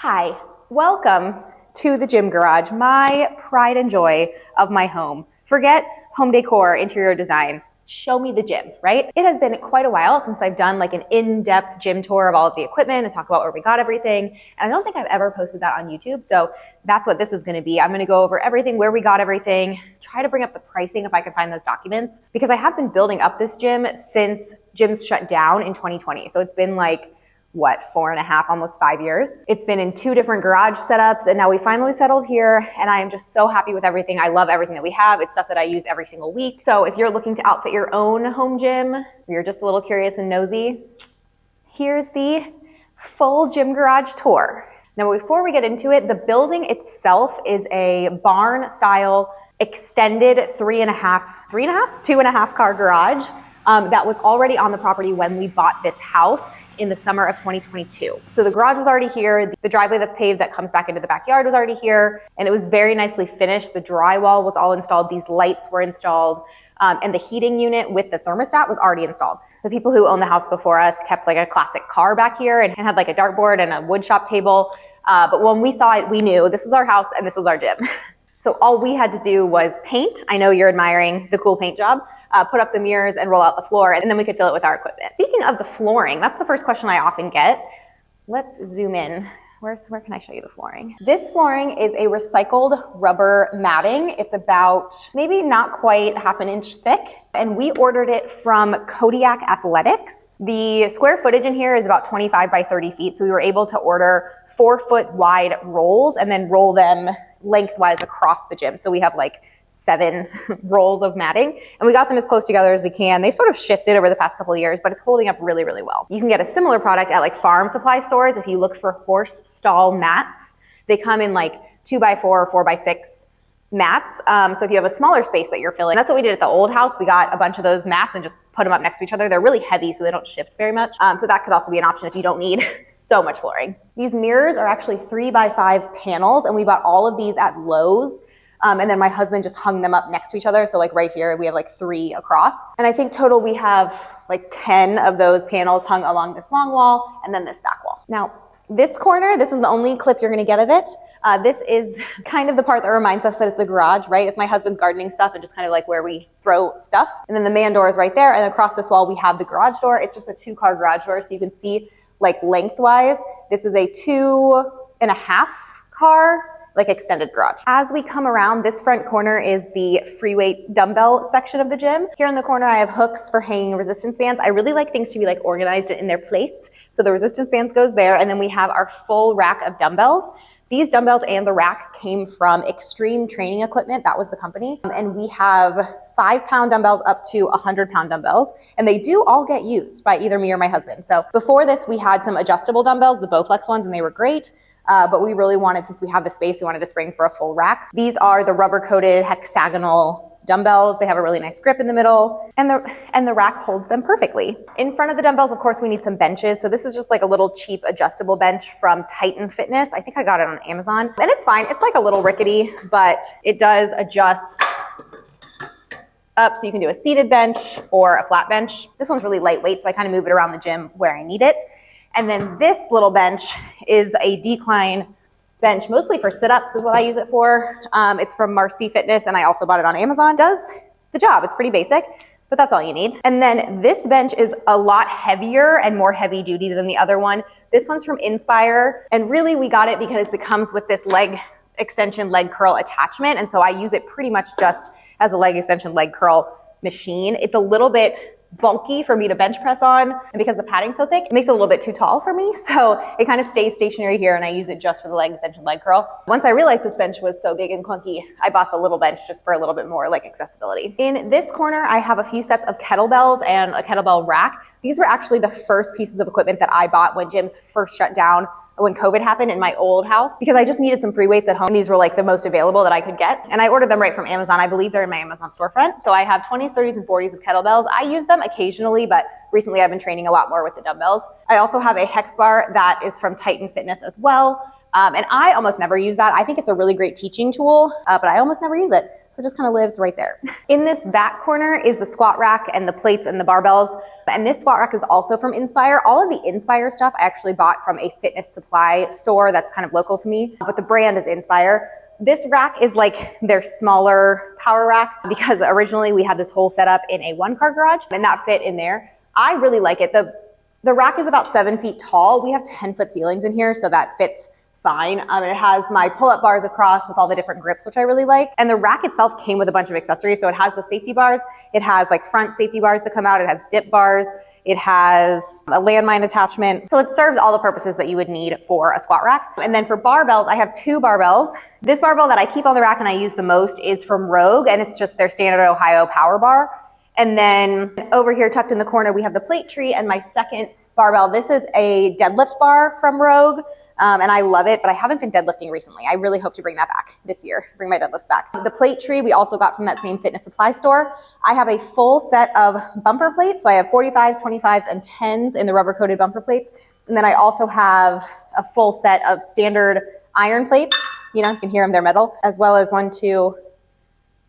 Hi, welcome to the gym garage, my pride and joy of my home. Forget home decor, interior design. Show me the gym, right? It has been quite a while since I've done like an in-depth gym tour of all of the equipment and talk about where we got everything. And I don't think I've ever posted that on YouTube. So that's what this is going to be. I'm going to go over everything, where we got everything, try to bring up the pricing if I can find those documents, because I have been building up this gym since gyms shut down in 2020. So it's been like, 4.5, almost 5 years. It's been in 2 different garage setups, and now we finally settled here, and I am just so happy with everything. I love everything that we have. It's stuff that I use every single week. So if you're looking to outfit your own home gym, or you're just a little curious and nosy, here's the full gym garage tour. Now, before we get into it, the building itself is a barn style extended 2.5 car garage that was already on the property when we bought this house in the summer of 2022. So the garage was already here. The driveway that's paved that comes back into the backyard was already here, and it was very nicely finished. The drywall was all installed. These lights were installed, and the heating unit with the thermostat was already installed. The people who owned the house before us kept like a classic car back here and had like a dartboard and a wood shop table. But when we saw it, we knew this was our house and this was our gym. So all we had to do was paint. I know you're admiring the cool paint job. Put up the mirrors and roll out the floor, and then we could fill it with our equipment. Speaking of the flooring, that's the first question I often get. Let's zoom in. Where can I show you the flooring? This flooring is a recycled rubber matting. It's about maybe not quite half an inch thick, and we ordered it from Kodiak Athletics. The square footage in here is about 25 by 30 feet, so we were able to order 4-foot wide rolls and then roll them lengthwise across the gym. So we have like 7 rolls of matting, and we got them as close together as we can. They've sort of shifted over the past couple of years, but it's holding up really, really well. You can get a similar product at like farm supply stores if you look for horse stall mats. They come in like 2x4 or 4x6 mats. So if you have a smaller space that you're filling, that's what we did at the old house. We got a bunch of those mats and just put them up next to each other. They're really heavy, so they don't shift very much. So that could also be an option if you don't need so much flooring. These mirrors are actually 3x5 panels, and we bought all of these at Lowe's. And then my husband just hung them up next to each other. So like right here, we have like 3 across. And I think total we have like 10 of those panels hung along this long wall and then this back wall. Now, this corner, this is the only clip you're gonna get of it. This is kind of the part that reminds us that it's a garage, right? It's my husband's gardening stuff and just kind of like where we throw stuff. And then the man door is right there. And across this wall, we have the garage door. It's just a 2-car garage door. So you can see like lengthwise, this is a 2.5 car like extended garage. As we come around, this front corner is the free weight dumbbell section of the gym. Here in the corner, I have hooks for hanging resistance bands. I really like things to be like organized in their place. So the resistance bands goes there, and then we have our full rack of dumbbells. These dumbbells and the rack came from Extreme Training Equipment. That was the company. And we have 5-pound dumbbells up to 100-pound dumbbells. And they do all get used by either me or my husband. So before this, we had some adjustable dumbbells, the Bowflex ones, and they were great. But we really wanted, since we have the space, we wanted to spring for a full rack. These are the rubber-coated hexagonal dumbbells. They have a really nice grip in the middle, and the rack holds them perfectly. In front of the dumbbells, of course, we need some benches. So this is just like a little cheap adjustable bench from Titan Fitness. I think I got it on Amazon, and it's fine. It's like a little rickety, but it does adjust up, so you can do a seated bench or a flat bench. This one's really lightweight, so I kind of move it around the gym where I need it. And then this little bench is a decline bench, mostly for sit-ups is what I use it for. It's from Marcy Fitness, and I also bought it on Amazon. It does the job. It's pretty basic, but that's all you need. And then this bench is a lot heavier and more heavy duty than the other one. This one's from Inspire, and really we got it because it comes with this leg extension leg curl attachment, and so I use it pretty much just as a leg extension leg curl machine. It's a little bit bulky for me to bench press on, and because the padding's so thick, it makes it a little bit too tall for me. So it kind of stays stationary here, and I use it just for the leg extension leg curl. Once I realized this bench was so big and clunky, I bought the little bench just for a little bit more like accessibility. In this corner, I have a few sets of kettlebells and a kettlebell rack. These were actually the first pieces of equipment that I bought when gyms first shut down, when COVID happened in my old house, because I just needed some free weights at home. These were like the most available that I could get, and I ordered them right from Amazon. I believe they're in my Amazon storefront. So I have 20s, 30s, and 40s of kettlebells. I use them occasionally, but recently I've been training a lot more with the dumbbells. I also have a hex bar that is from Titan Fitness as well. And I almost never use that. I think it's a really great teaching tool, but I almost never use it. So it just kind of lives right there. In this back corner is the squat rack and the plates and the barbells. And this squat rack is also from Inspire. All of the Inspire stuff I actually bought from a fitness supply store that's kind of local to me, but the brand is Inspire. This rack is like their smaller power rack because originally we had this whole setup in a 1-car garage and that fit in there. I really like it. The rack is about 7 feet tall. We have 10-foot ceilings in here, so that fits fine. It has my pull-up bars across with all the different grips, which I really like. And the rack itself came with a bunch of accessories. So it has the safety bars. It has like front safety bars that come out. It has dip bars. It has a landmine attachment. So it serves all the purposes that you would need for a squat rack. And then for barbells, I have 2 barbells. This barbell that I keep on the rack and I use the most is from Rogue, and it's just their standard Ohio power bar. And then over here tucked in the corner, we have the plate tree and my second barbell. This is a deadlift bar from Rogue. And I love it, but I haven't been deadlifting recently. I really hope to bring that back this year, bring my deadlifts back. The plate tree we also got from that same fitness supply store. I have a full set of bumper plates. So I have 45s, 25s, and 10s in the rubber coated bumper plates. And then I also have a full set of standard iron plates. You know, you can hear them, they're metal, as well as 1, 2,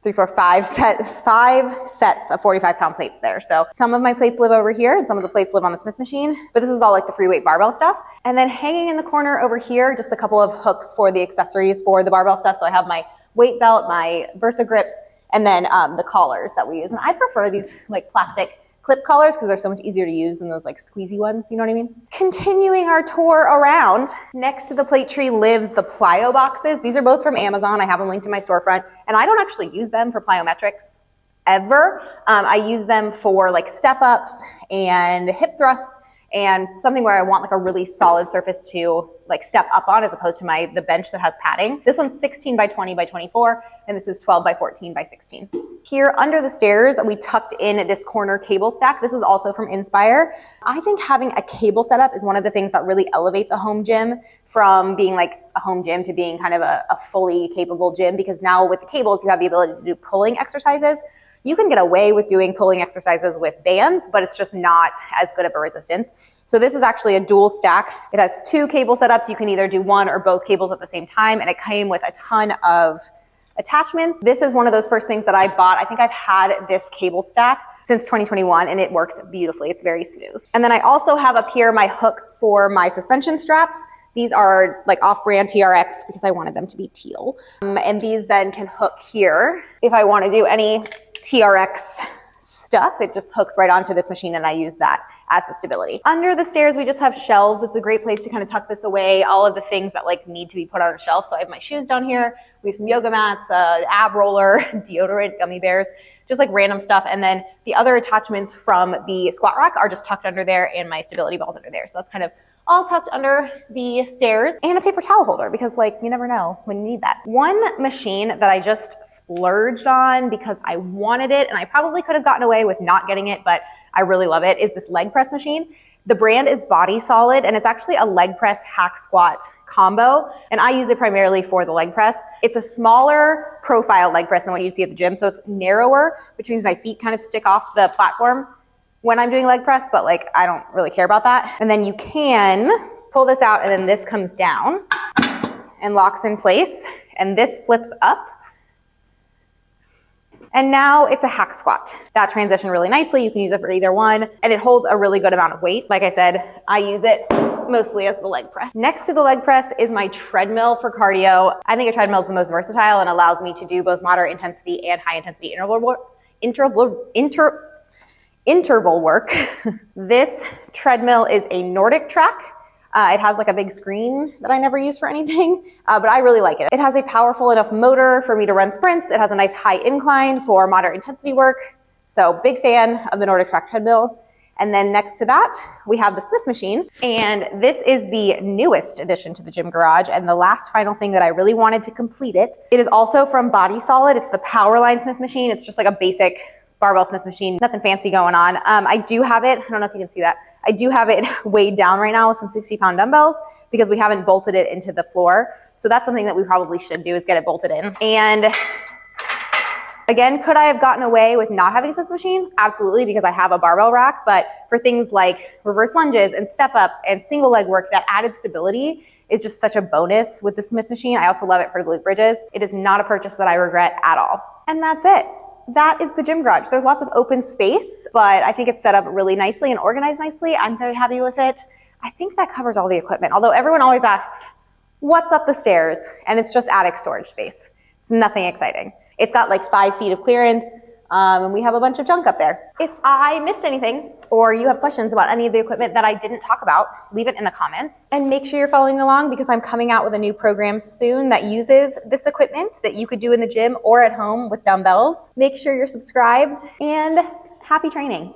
3, 4, 5 sets of 45-pound plates there. So some of my plates live over here and some of the plates live on the Smith machine, but this is all like the free weight barbell stuff. And then hanging in the corner over here, just a couple of hooks for the accessories for the barbell stuff. So I have my weight belt, my Versa grips, and then the collars that we use. And I prefer these like plastic clip collars because they're so much easier to use than those like squeezy ones, you know what I mean? Continuing our tour around, next to the plate tree lives the plyo boxes. These are both from Amazon. I have them linked in my storefront, and I don't actually use them for plyometrics ever. I use them for like step ups and hip thrusts and something where I want like a really solid surface to like step up on as opposed to the bench that has padding. This one's 16 by 20 by 24, and this is 12 by 14 by 16. Here under the stairs, we tucked in this corner cable stack. This is also from Inspire. I think having a cable setup is one of the things that really elevates a home gym from being like a home gym to being kind of a fully capable gym, because now with the cables, you have the ability to do pulling exercises. You can get away with doing pulling exercises with bands, but it's just not as good of a resistance. So this is actually a dual stack. It has 2 cable setups. You can either do one or both cables at the same time, and it came with a ton of attachments. This is one of those first things that I bought. I think I've had this cable stack since 2021, and it works beautifully. It's very smooth. And then I also have up here my hook for my suspension straps. These are like off-brand TRX because I wanted them to be teal. And these then can hook here. If I want to do any TRX stuff, it just hooks right onto this machine, and I use that as the stability. Under the stairs, we just have shelves. It's a great place to kind of tuck this away, all of the things that like need to be put on a shelf. So I have my shoes down here. We have some yoga mats, ab roller, deodorant, gummy bears, just like random stuff. And then the other attachments from the squat rack are just tucked under there, and my stability balls under there. So that's kind of all tucked under the stairs, and a paper towel holder because like you never know when you need that. One machine that I just splurged on because I wanted it, and I probably could have gotten away with not getting it, but I really love it, is this leg press machine. The brand is Body Solid, and it's actually a leg press hack squat combo, and I use it primarily for the leg press. It's a smaller profile leg press than what you see at the gym, so it's narrower, which means my feet kind of stick off the platform when I'm doing leg press, but like I don't really care about that. And then you can pull this out, and then this comes down and locks in place, and this flips up. And now it's a hack squat. That transitioned really nicely. You can use it for either one, and it holds a really good amount of weight. Like I said, I use it mostly as the leg press. Next to the leg press is my treadmill for cardio. I think a treadmill is the most versatile and allows me to do both moderate intensity and high intensity interval work. This treadmill is a Nordic track. It has like a big screen that I never use for anything, but I really like it. It has a powerful enough motor for me to run sprints. It has a nice high incline for moderate intensity work. So big fan of the Nordic track treadmill. And then next to that, we have the Smith machine. And this is the newest addition to the gym garage, and the last final thing that I really wanted to complete it. It is also from Body Solid. It's the Powerline Smith machine. It's just like a basic barbell Smith machine, nothing fancy going on. I do have it, I don't know if you can see that, I do have it weighed down right now with some 60-pound dumbbells because we haven't bolted it into the floor. So that's something that we probably should do, is get it bolted in. And again, could I have gotten away with not having a Smith machine? Absolutely, because I have a barbell rack. But for things like reverse lunges and step ups and single leg work, that added stability is just such a bonus with the Smith machine. I also love it for glute bridges. It is not a purchase that I regret at all. And that's it. That is the gym garage. There's lots of open space, but I think it's set up really nicely and organized nicely. I'm very happy with it. I think that covers all the equipment, although everyone always asks, what's up the stairs? And it's just attic storage space. It's nothing exciting. It's got like 5 feet of clearance, and we have a bunch of junk up there. If I missed anything, or you have questions about any of the equipment that I didn't talk about, leave it in the comments. And make sure you're following along because I'm coming out with a new program soon that uses this equipment that you could do in the gym or at home with dumbbells. Make sure you're subscribed and happy training.